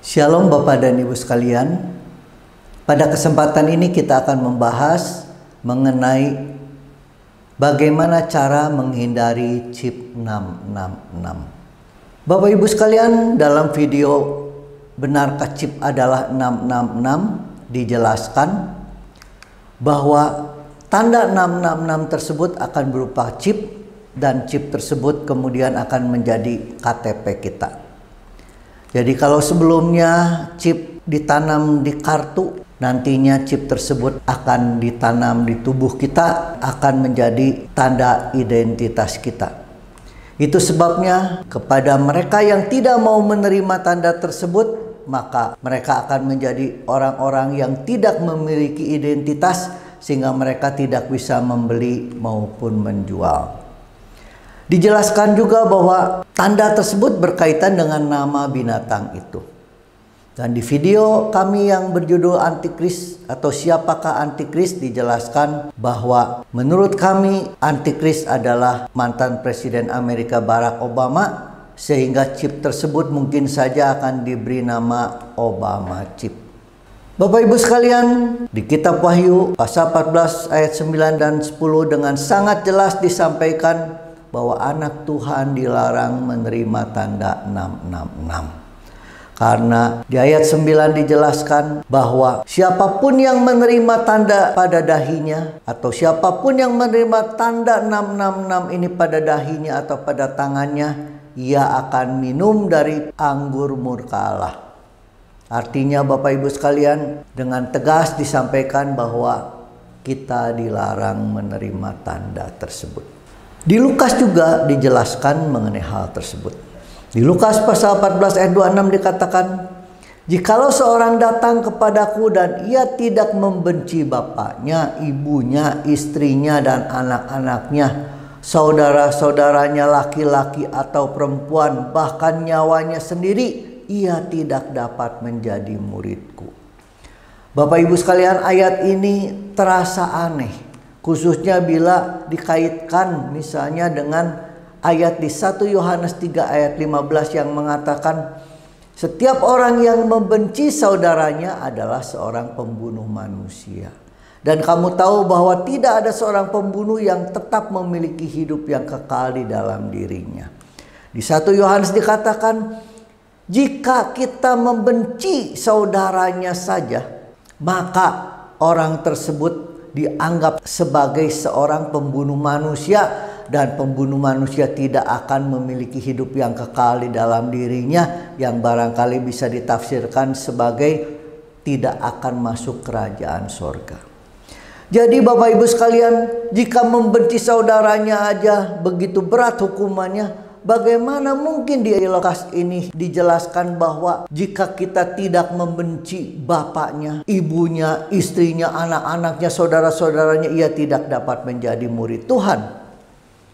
Shalom Bapak dan Ibu sekalian. Pada kesempatan ini kita akan membahas mengenai bagaimana cara menghindari chip 666. Bapak Ibu sekalian, dalam video benarkah chip adalah 666 dijelaskan bahwa tanda 666 tersebut akan berupa chip, dan chip tersebut kemudian akan menjadi KTP kita. Jadi kalau sebelumnya chip ditanam di kartu, nantinya chip tersebut akan ditanam di tubuh kita, akan menjadi tanda identitas kita. Itu sebabnya kepada mereka yang tidak mau menerima tanda tersebut, maka mereka akan menjadi orang-orang yang tidak memiliki identitas, sehingga mereka tidak bisa membeli maupun menjual. Dijelaskan juga bahwa tanda tersebut berkaitan dengan nama binatang itu. Dan di video kami yang berjudul Antikris atau Siapakah Antikris, dijelaskan bahwa menurut kami Antikris adalah mantan Presiden Amerika Barack Obama, sehingga chip tersebut mungkin saja akan diberi nama Obama chip. Bapak Ibu sekalian, di kitab Wahyu pasal 14 ayat 9 dan 10 dengan sangat jelas disampaikan bahwa anak Tuhan dilarang menerima tanda 666. Karena di ayat 9 dijelaskan bahwa siapapun yang menerima tanda pada dahinya, atau siapapun yang menerima tanda 666 ini pada dahinya atau pada tangannya, ia akan minum dari anggur murka Allah. Artinya Bapak Ibu sekalian, dengan tegas disampaikan bahwa kita dilarang menerima tanda tersebut. Di Lukas juga dijelaskan mengenai hal tersebut. Di Lukas pasal 14 ayat 26 dikatakan, "Jikalau seorang datang kepadaku dan ia tidak membenci bapaknya, ibunya, istrinya, dan anak-anaknya, saudara-saudaranya laki-laki atau perempuan, bahkan nyawanya sendiri, ia tidak dapat menjadi muridku." Bapak Ibu sekalian, ayat ini terasa aneh, khususnya bila dikaitkan misalnya dengan ayat di 1 Yohanes 3 ayat 15 yang mengatakan setiap orang yang membenci saudaranya adalah seorang pembunuh manusia. Dan kamu tahu bahwa tidak ada seorang pembunuh yang tetap memiliki hidup yang kekal di dalam dirinya. Di 1 Yohanes dikatakan, jika kita membenci saudaranya saja, maka orang tersebut dianggap sebagai seorang pembunuh manusia, dan pembunuh manusia tidak akan memiliki hidup yang kekal di dalam dirinya, yang barangkali bisa ditafsirkan sebagai tidak akan masuk kerajaan sorga. Jadi Bapak Ibu sekalian, jika membenci saudaranya aja begitu berat hukumannya, bagaimana mungkin di Lukas ini dijelaskan bahwa jika kita tidak membenci bapaknya, ibunya, istrinya, anak-anaknya, saudara-saudaranya, ia tidak dapat menjadi murid Tuhan.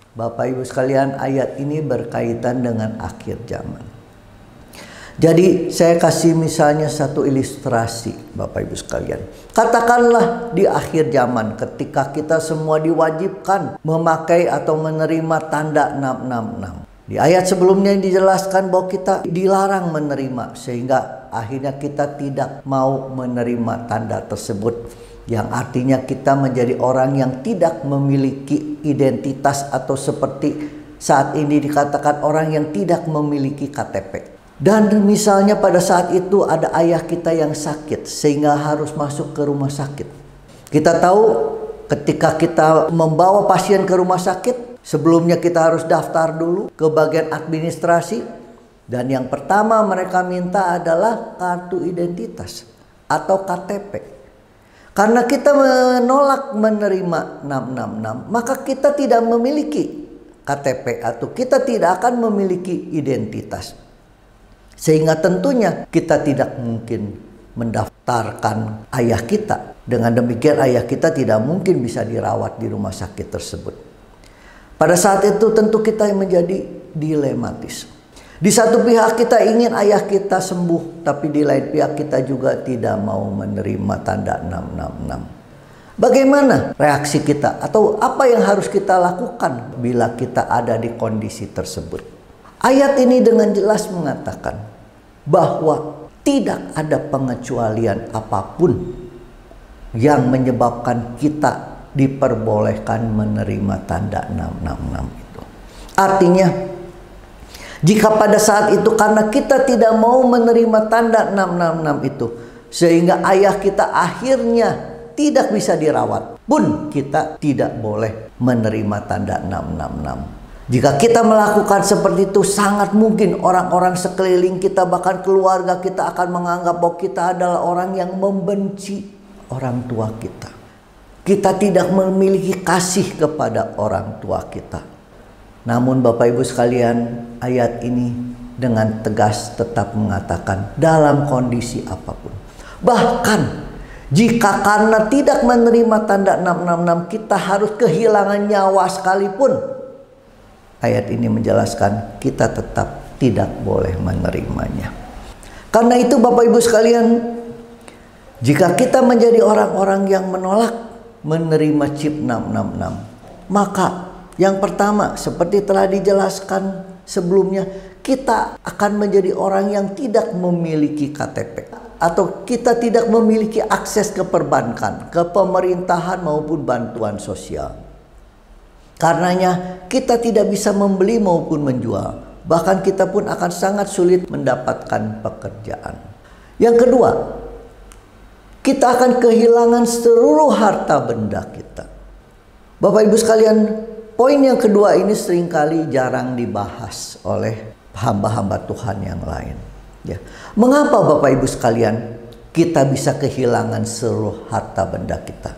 Bapak Ibu sekalian, ayat ini berkaitan dengan akhir zaman. Jadi saya kasih misalnya satu ilustrasi Bapak Ibu sekalian. Katakanlah di akhir zaman ketika kita semua diwajibkan memakai atau menerima tanda 666. Di ayat sebelumnya dijelaskan bahwa kita dilarang menerima, sehingga akhirnya kita tidak mau menerima tanda tersebut. Yang artinya kita menjadi orang yang tidak memiliki identitas, atau seperti saat ini dikatakan orang yang tidak memiliki KTP. Dan misalnya pada saat itu ada ayah kita yang sakit sehingga harus masuk ke rumah sakit. Kita tahu ketika kita membawa pasien ke rumah sakit, sebelumnya kita harus daftar dulu ke bagian administrasi, dan yang pertama mereka minta adalah kartu identitas atau KTP. Karena kita menolak menerima 666, maka kita tidak memiliki KTP atau kita tidak akan memiliki identitas. Sehingga tentunya kita tidak mungkin mendaftarkan ayah kita. Dengan demikian ayah kita tidak mungkin bisa dirawat di rumah sakit tersebut. Pada saat itu tentu kita menjadi dilematis. Di satu pihak kita ingin ayah kita sembuh, tapi di lain pihak kita juga tidak mau menerima tanda 666. Bagaimana reaksi kita atau apa yang harus kita lakukan bila kita ada di kondisi tersebut? Ayat ini dengan jelas mengatakan bahwa tidak ada pengecualian apapun yang menyebabkan kita diperbolehkan menerima tanda 666 itu. Artinya, jika pada saat itu karena kita tidak mau menerima tanda 666 itu, sehingga ayah kita akhirnya tidak bisa dirawat, pun kita tidak boleh menerima tanda 666. Jika kita melakukan seperti itu, sangat mungkin orang-orang sekeliling kita, bahkan keluarga kita, akan menganggap bahwa kita adalah orang yang membenci orang tua kita. Kita tidak memiliki kasih kepada orang tua kita. Namun Bapak Ibu sekalian, ayat ini dengan tegas tetap mengatakan dalam kondisi apapun. Bahkan jika karena tidak menerima tanda 666 kita harus kehilangan nyawa sekalipun, ayat ini menjelaskan kita tetap tidak boleh menerimanya. Karena itu Bapak Ibu sekalian, jika kita menjadi orang-orang yang menolak menerima chip 666, maka yang pertama seperti telah dijelaskan sebelumnya, kita akan menjadi orang yang tidak memiliki KTP, atau kita tidak memiliki akses ke perbankan, ke pemerintahan maupun bantuan sosial. Karenanya kita tidak bisa membeli maupun menjual. Bahkan kita pun akan sangat sulit mendapatkan pekerjaan. Yang kedua, kita akan kehilangan seluruh harta benda kita. Bapak Ibu sekalian, poin yang kedua ini seringkali jarang dibahas oleh hamba-hamba Tuhan yang lain. Ya. Mengapa Bapak Ibu sekalian kita bisa kehilangan seluruh harta benda kita?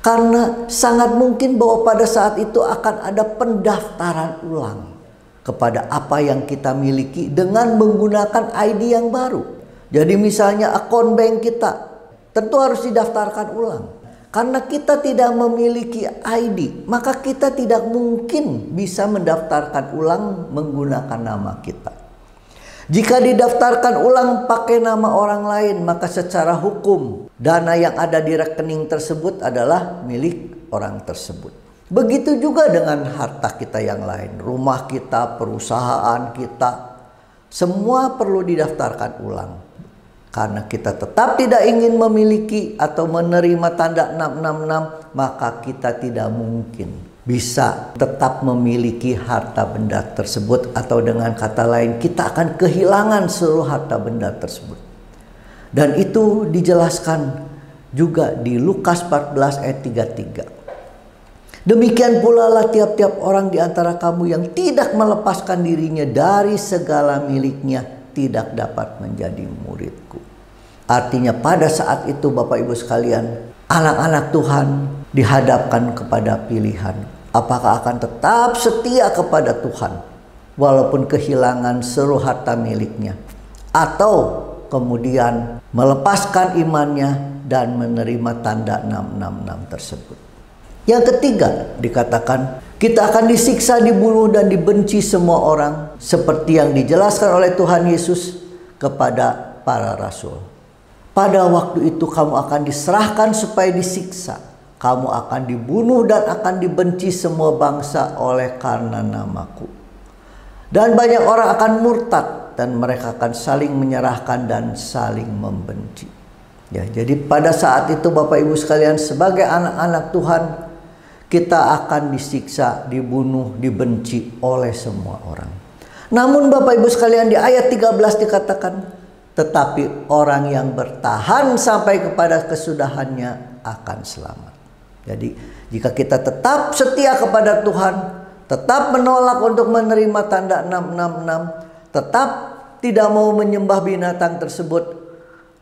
Karena sangat mungkin bahwa pada saat itu akan ada pendaftaran ulang kepada apa yang kita miliki dengan menggunakan ID yang baru. Jadi misalnya akun bank kita tentu harus didaftarkan ulang. Karena kita tidak memiliki ID, maka kita tidak mungkin bisa mendaftarkan ulang menggunakan nama kita. Jika didaftarkan ulang pakai nama orang lain, maka secara hukum dana yang ada di rekening tersebut adalah milik orang tersebut. Begitu juga dengan harta kita yang lain, rumah kita, perusahaan kita, semua perlu didaftarkan ulang. Karena kita tetap tidak ingin memiliki atau menerima tanda 666, maka kita tidak mungkin bisa tetap memiliki harta benda tersebut, atau dengan kata lain kita akan kehilangan seluruh harta benda tersebut. Dan itu dijelaskan juga di Lukas 14 ayat 33. Demikian pula lah tiap-tiap orang di antara kamu yang tidak melepaskan dirinya dari segala miliknya tidak dapat menjadi muridku. Artinya pada saat itu Bapak Ibu sekalian, anak-anak Tuhan dihadapkan kepada pilihan. Apakah akan tetap setia kepada Tuhan walaupun kehilangan seluruh harta miliknya, atau kemudian melepaskan imannya dan menerima tanda 666 tersebut. Yang ketiga dikatakan kita akan disiksa, dibunuh dan dibenci semua orang, seperti yang dijelaskan oleh Tuhan Yesus kepada para rasul. Pada waktu itu kamu akan diserahkan supaya disiksa. Kamu akan dibunuh dan akan dibenci semua bangsa oleh karena namaku. Dan banyak orang akan murtad dan mereka akan saling menyerahkan dan saling membenci. Ya, jadi pada saat itu Bapak Ibu sekalian, sebagai anak-anak Tuhan, kita akan disiksa, dibunuh, dibenci oleh semua orang. Namun Bapak Ibu sekalian, di ayat 13 dikatakan, tetapi orang yang bertahan sampai kepada kesudahannya akan selamat. Jadi jika kita tetap setia kepada Tuhan, tetap menolak untuk menerima tanda 666, tetap tidak mau menyembah binatang tersebut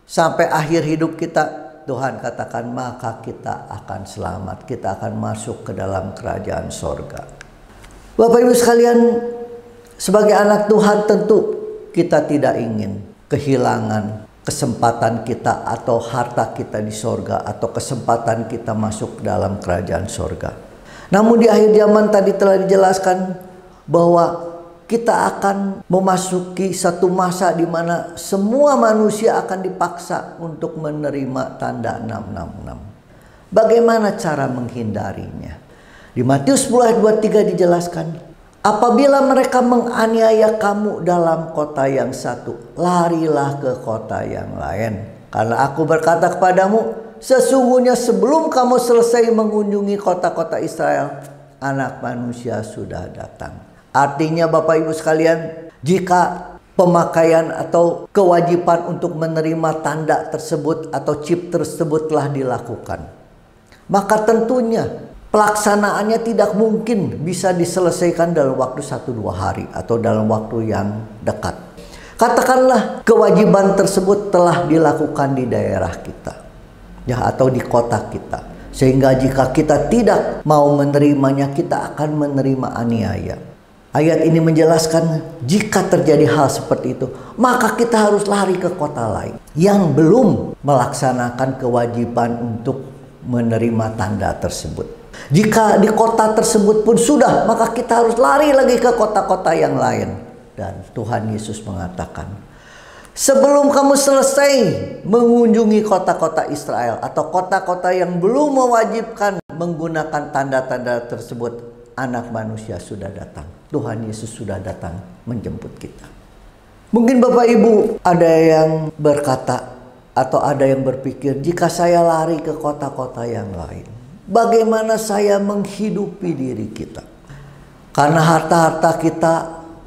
sampai akhir hidup kita, Tuhan katakan maka kita akan selamat, kita akan masuk ke dalam kerajaan sorga. Bapak Ibu sekalian, sebagai anak Tuhan tentu kita tidak ingin kehilangan kesempatan kita atau harta kita di sorga, atau kesempatan kita masuk ke dalam kerajaan sorga. Namun di akhir zaman tadi telah dijelaskan bahwa kita akan memasuki satu masa di mana semua manusia akan dipaksa untuk menerima tanda 666. Bagaimana cara menghindarinya? Di Matius 10 ayat 23 dijelaskan, Apabila mereka menganiaya kamu dalam kota yang satu, larilah ke kota yang lain. Karena aku berkata kepadamu, sesungguhnya sebelum kamu selesai mengunjungi kota-kota Israel, Anak Manusia sudah datang. Artinya Bapak Ibu sekalian, jika pemakaian atau kewajiban untuk menerima tanda tersebut atau chip tersebut telah dilakukan, maka tentunya pelaksanaannya tidak mungkin bisa diselesaikan dalam waktu 1-2 hari atau dalam waktu yang dekat. Katakanlah kewajiban tersebut telah dilakukan di daerah kita, ya, atau di kota kita. Sehingga jika kita tidak mau menerimanya, kita akan menerima aniaya. Ayat ini menjelaskan jika terjadi hal seperti itu, maka kita harus lari ke kota lain yang belum melaksanakan kewajiban untuk menerima tanda tersebut. Jika di kota tersebut pun sudah, maka kita harus lari lagi ke kota-kota yang lain. Dan Tuhan Yesus mengatakan, sebelum kamu selesai mengunjungi kota-kota Israel atau kota-kota yang belum mewajibkan menggunakan tanda-tanda tersebut, Anak Manusia sudah datang. Tuhan Yesus sudah datang menjemput kita. Mungkin Bapak Ibu ada yang berkata atau ada yang berpikir, jika saya lari ke kota-kota yang lain, bagaimana saya menghidupi diri kita? Karena harta-harta kita,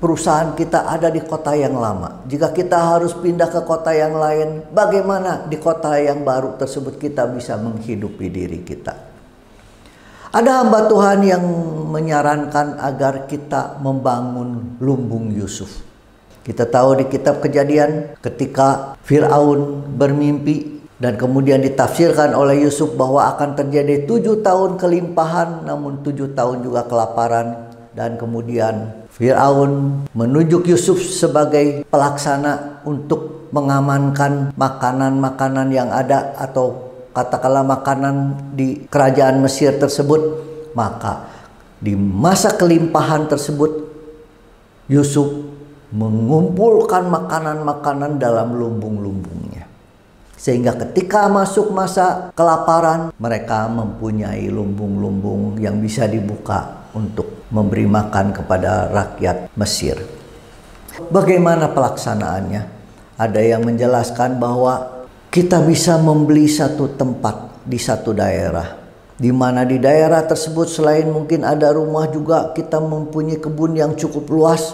perusahaan kita ada di kota yang lama. Jika kita harus pindah ke kota yang lain, bagaimana di kota yang baru tersebut kita bisa menghidupi diri kita? Ada hamba Tuhan yang menyarankan agar kita membangun lumbung Yusuf. Kita tahu di kitab Kejadian ketika Firaun bermimpi dan kemudian ditafsirkan oleh Yusuf bahwa akan terjadi 7 tahun kelimpahan, namun 7 tahun juga kelaparan. Dan kemudian Firaun menunjuk Yusuf sebagai pelaksana untuk mengamankan makanan-makanan yang ada atau katakanlah makanan di kerajaan Mesir tersebut. Maka di masa kelimpahan tersebut Yusuf mengumpulkan makanan-makanan dalam lumbung-lumbungnya. Sehingga ketika masuk masa kelaparan, mereka mempunyai lumbung-lumbung yang bisa dibuka untuk memberi makan kepada rakyat Mesir. Bagaimana pelaksanaannya? Ada yang menjelaskan bahwa kita bisa membeli satu tempat di satu daerah, di mana di daerah tersebut selain mungkin ada rumah juga kita mempunyai kebun yang cukup luas,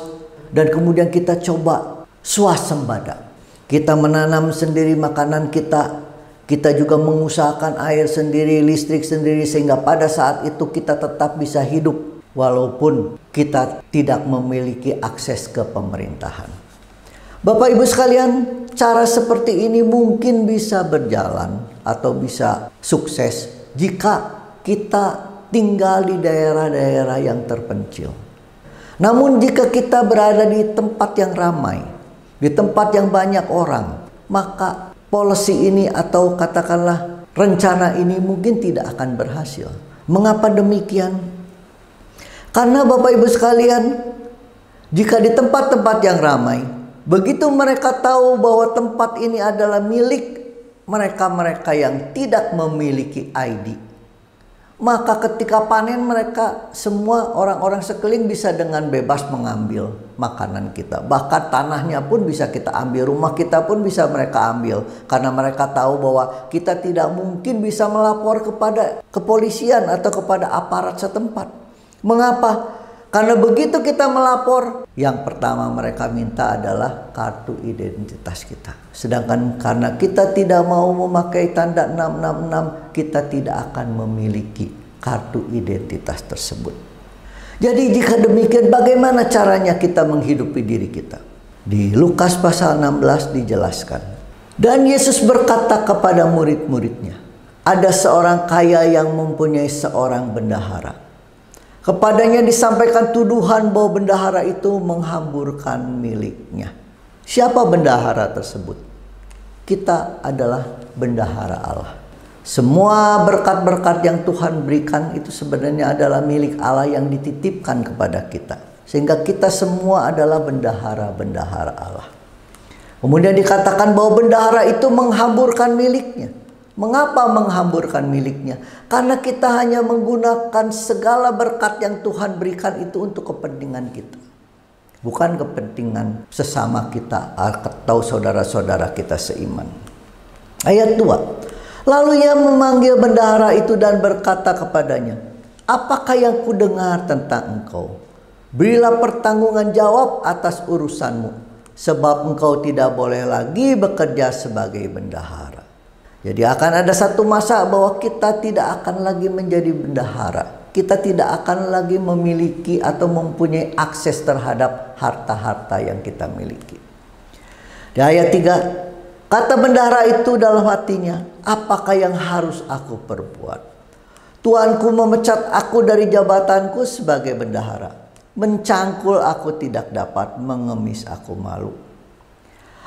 dan kemudian kita coba swasembada. Kita menanam sendiri makanan kita, kita juga mengusahakan air sendiri, listrik sendiri, sehingga pada saat itu kita tetap bisa hidup walaupun kita tidak memiliki akses ke pemerintahan. Bapak Ibu sekalian, cara seperti ini mungkin bisa berjalan atau bisa sukses jika kita tinggal di daerah-daerah yang terpencil. Namun jika kita berada di tempat yang ramai, di tempat yang banyak orang, maka policy ini atau katakanlah rencana ini mungkin tidak akan berhasil. Mengapa demikian? Karena Bapak Ibu sekalian, jika di tempat-tempat yang ramai, begitu mereka tahu bahwa tempat ini adalah milik mereka-mereka yang tidak memiliki ID, maka ketika panen mereka semua orang-orang sekeliling bisa dengan bebas mengambil makanan kita. Bahkan tanahnya pun bisa kita ambil, rumah kita pun bisa mereka ambil. Karena mereka tahu bahwa kita tidak mungkin bisa melapor kepada kepolisian atau kepada aparat setempat. Mengapa? Karena begitu kita melapor, yang pertama mereka minta adalah kartu identitas kita. Sedangkan karena kita tidak mau memakai tanda 666, kita tidak akan memiliki kartu identitas tersebut. Jadi jika demikian, bagaimana caranya kita menghidupi diri kita? Di Lukas pasal 16 dijelaskan. Dan Yesus berkata kepada murid-muridnya, ada seorang kaya yang mempunyai seorang bendahara. Kepadanya disampaikan tuduhan bahwa bendahara itu menghamburkan miliknya. Siapa bendahara tersebut? Kita adalah bendahara Allah. Semua berkat-berkat yang Tuhan berikan itu sebenarnya adalah milik Allah yang dititipkan kepada kita. Sehingga kita semua adalah bendahara-bendahara Allah. Kemudian dikatakan bahwa bendahara itu menghamburkan miliknya. Mengapa menghamburkan miliknya? Karena kita hanya menggunakan segala berkat yang Tuhan berikan itu untuk kepentingan kita, bukan kepentingan sesama kita atau saudara-saudara kita seiman. Ayat 2. Lalu ia memanggil bendahara itu dan berkata kepadanya, apakah yang kudengar tentang engkau? Berilah pertanggungan jawab atas urusanmu, sebab engkau tidak boleh lagi bekerja sebagai bendahara. Jadi akan ada satu masa bahwa kita tidak akan lagi menjadi bendahara. Kita tidak akan lagi memiliki atau mempunyai akses terhadap harta-harta yang kita miliki. Di ayat 3, kata bendahara itu dalam hatinya, apakah yang harus aku perbuat? Tuanku memecat aku dari jabatanku sebagai bendahara. Mencangkul aku tidak dapat, mengemis aku malu.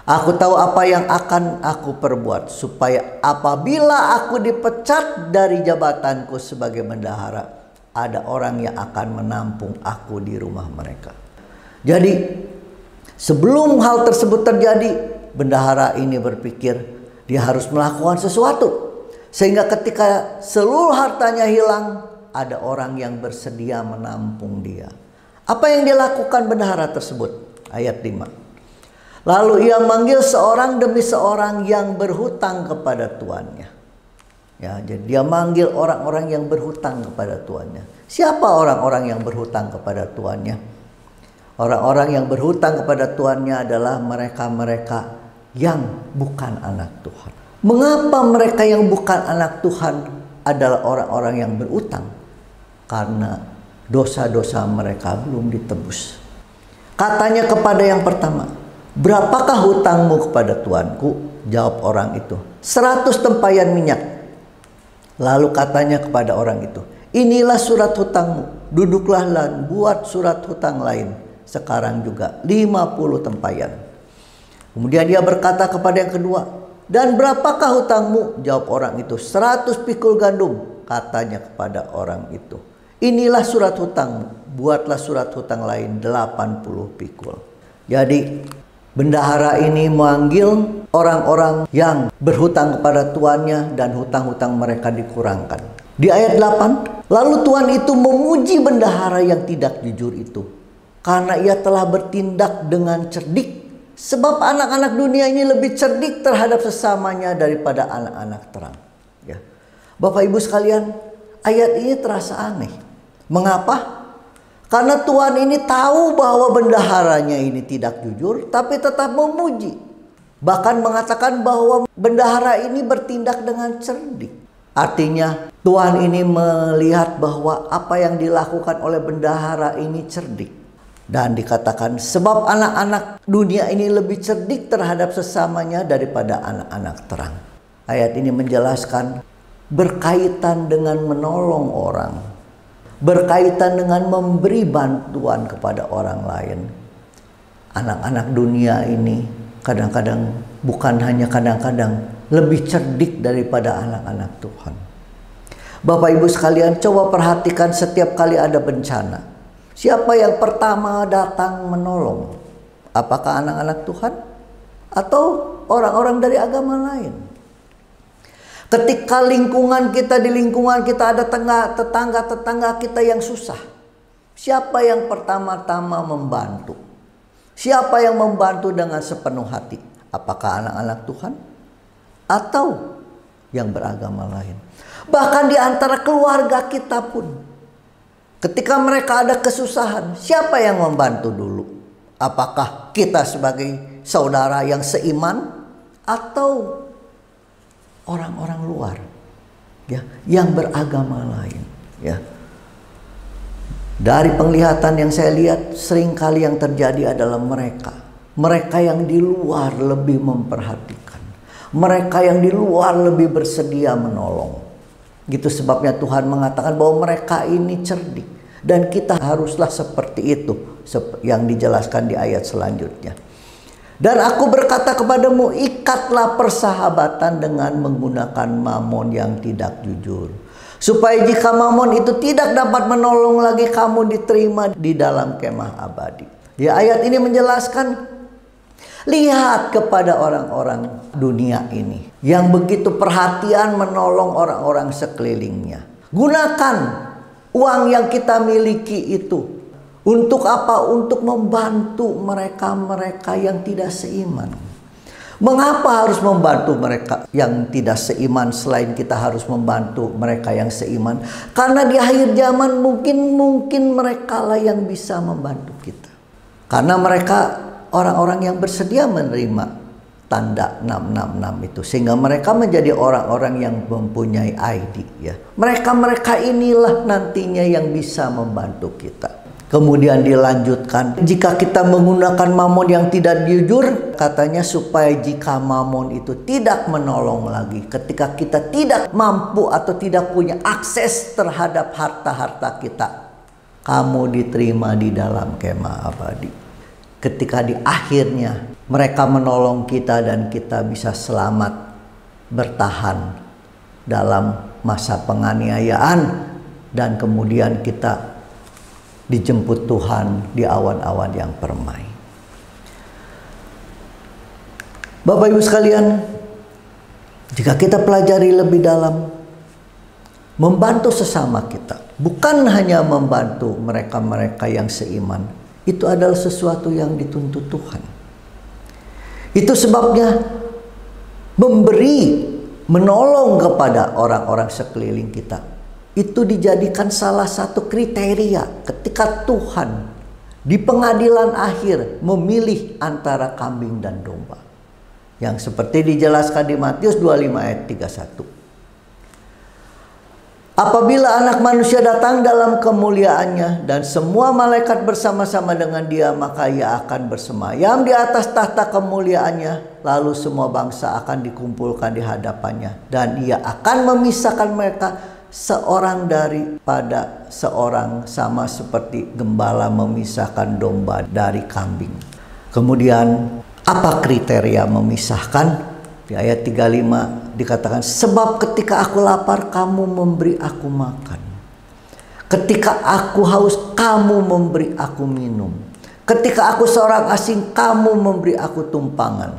Aku tahu apa yang akan aku perbuat, supaya apabila aku dipecat dari jabatanku sebagai bendahara, ada orang yang akan menampung aku di rumah mereka. Jadi sebelum hal tersebut terjadi, bendahara ini berpikir dia harus melakukan sesuatu, sehingga ketika seluruh hartanya hilang, ada orang yang bersedia menampung dia. Apa yang dilakukan bendahara tersebut? Ayat 5. Lalu ia manggil seorang demi seorang yang berhutang kepada tuannya. Ya, jadi dia manggil orang-orang yang berhutang kepada tuannya. Siapa orang-orang yang berhutang kepada tuannya? Orang-orang yang berhutang kepada tuannya adalah mereka-mereka yang bukan anak Tuhan. Mengapa mereka yang bukan anak Tuhan adalah orang-orang yang berutang? Karena dosa-dosa mereka belum ditebus. Katanya kepada yang pertama, berapakah hutangmu kepada tuanku? Jawab orang itu, 100 tempayan minyak. Lalu katanya kepada orang itu, inilah surat hutangmu, duduklah dan buat surat hutang lain, sekarang juga 50 tempayan. Kemudian dia berkata kepada yang kedua, dan berapakah hutangmu? Jawab orang itu, 100 pikul gandum. Katanya kepada orang itu, inilah surat hutangmu, buatlah surat hutang lain 80 pikul. Jadi bendahara ini memanggil orang-orang yang berhutang kepada tuannya dan hutang-hutang mereka dikurangkan. Di ayat 8, lalu tuan itu memuji bendahara yang tidak jujur itu, karena ia telah bertindak dengan cerdik. Sebab anak-anak dunia ini lebih cerdik terhadap sesamanya daripada anak-anak terang. Ya. Bapak Ibu sekalian, ayat ini terasa aneh. Mengapa? Karena Tuhan ini tahu bahwa bendaharanya ini tidak jujur, tapi tetap memuji. Bahkan mengatakan bahwa bendahara ini bertindak dengan cerdik. Artinya Tuhan ini melihat bahwa apa yang dilakukan oleh bendahara ini cerdik. Dan dikatakan sebab anak-anak dunia ini lebih cerdik terhadap sesamanya daripada anak-anak terang. Ayat ini menjelaskan berkaitan dengan menolong orang, berkaitan dengan memberi bantuan kepada orang lain. Anak-anak dunia ini kadang-kadang, bukan hanya kadang-kadang, lebih cerdik daripada anak-anak Tuhan. Bapak Ibu sekalian, coba perhatikan setiap kali ada bencana, siapa yang pertama datang menolong? Apakah anak-anak Tuhan atau orang-orang dari agama lain? Ketika lingkungan kita, di lingkungan kita ada tetangga-tetangga kita yang susah, siapa yang pertama-tama membantu? Siapa yang membantu dengan sepenuh hati? Apakah anak-anak Tuhan atau yang beragama lain? Bahkan di antara keluarga kita pun, ketika mereka ada kesusahan, siapa yang membantu dulu? Apakah kita sebagai saudara yang seiman atau orang-orang luar, ya, yang beragama lain, ya? Dari penglihatan yang saya lihat, seringkali yang terjadi adalah mereka yang di luar lebih memperhatikan, mereka yang di luar lebih bersedia menolong. Gitu sebabnya Tuhan mengatakan bahwa mereka ini cerdik, dan kita haruslah seperti itu, yang dijelaskan di ayat selanjutnya. Dan aku berkata kepadamu, ikatlah persahabatan dengan menggunakan mamon yang tidak jujur, supaya jika mamon itu tidak dapat menolong lagi, kamu diterima di dalam kemah abadi. Ya, ayat ini menjelaskan Lihat kepada orang-orang dunia ini yang begitu perhatian menolong orang-orang sekelilingnya. Gunakan uang yang kita miliki itu untuk apa? Untuk membantu mereka-mereka yang tidak seiman. Mengapa harus membantu mereka yang tidak seiman selain kita harus membantu mereka yang seiman? Karena di akhir zaman mungkin mereka lah yang bisa membantu kita. Karena mereka orang-orang yang bersedia menerima tanda 666 itu, sehingga mereka menjadi orang-orang yang mempunyai ID ya. Mereka inilah nantinya yang bisa membantu kita. Kemudian dilanjutkan, jika kita menggunakan mamon yang tidak jujur, katanya supaya jika mamon itu tidak menolong lagi ketika kita tidak mampu atau tidak punya akses terhadap harta-harta kita, kamu diterima di dalam kemah abadi. Ketika di akhirnya mereka menolong kita dan kita bisa selamat bertahan dalam masa penganiayaan, dan kemudian kita dijemput Tuhan di awan-awan yang permai. Bapak Ibu sekalian, jika kita pelajari lebih dalam, membantu sesama kita bukan hanya membantu mereka-mereka yang seiman, itu adalah sesuatu yang dituntut Tuhan. Itu sebabnya memberi, menolong kepada orang-orang sekeliling kita itu dijadikan salah satu kriteria ketika Tuhan di pengadilan akhir memilih antara kambing dan domba. Yang seperti dijelaskan di Matius 25 ayat 31. Apabila anak manusia datang dalam kemuliaannya dan semua malaikat bersama-sama dengan dia, maka ia akan bersemayam di atas tahta kemuliaannya. Lalu semua bangsa akan dikumpulkan di hadapannya, dan ia akan memisahkan mereka seorang daripada seorang, sama seperti gembala memisahkan domba dari kambing. Kemudian apa kriteria memisahkan? Di ayat 35 dikatakan, sebab ketika aku lapar kamu memberi aku makan, ketika aku haus kamu memberi aku minum, ketika aku seorang asing kamu memberi aku tumpangan.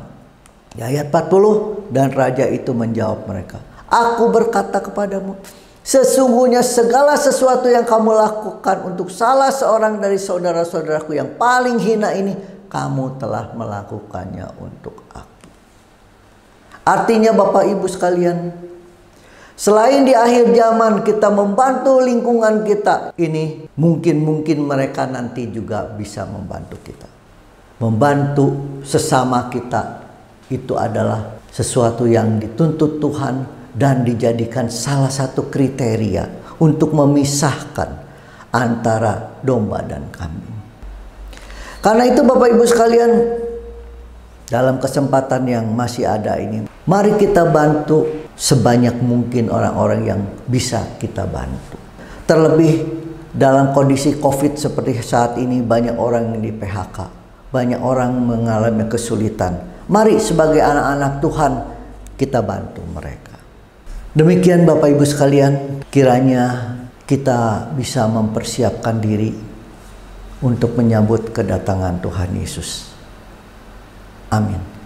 Di ayat 40, dan raja itu menjawab mereka, aku berkata kepadamu, sesungguhnya segala sesuatu yang kamu lakukan untuk salah seorang dari saudara-saudaraku yang paling hina ini, kamu telah melakukannya untuk aku. Artinya Bapak Ibu sekalian, selain di akhir zaman kita membantu lingkungan kita ini, mungkin mereka nanti juga bisa membantu kita. Membantu sesama kita itu adalah sesuatu yang dituntut Tuhan dan dijadikan salah satu kriteria untuk memisahkan antara domba dan kambing. Karena itu Bapak Ibu sekalian, dalam kesempatan yang masih ada ini, mari kita bantu sebanyak mungkin orang-orang yang bisa kita bantu. Terlebih dalam kondisi COVID seperti saat ini, banyak orang yang di PHK, banyak orang mengalami kesulitan. Mari sebagai anak-anak Tuhan kita bantu mereka. Demikian Bapak Ibu sekalian, kiranya kita bisa mempersiapkan diri untuk menyambut kedatangan Tuhan Yesus. Amin.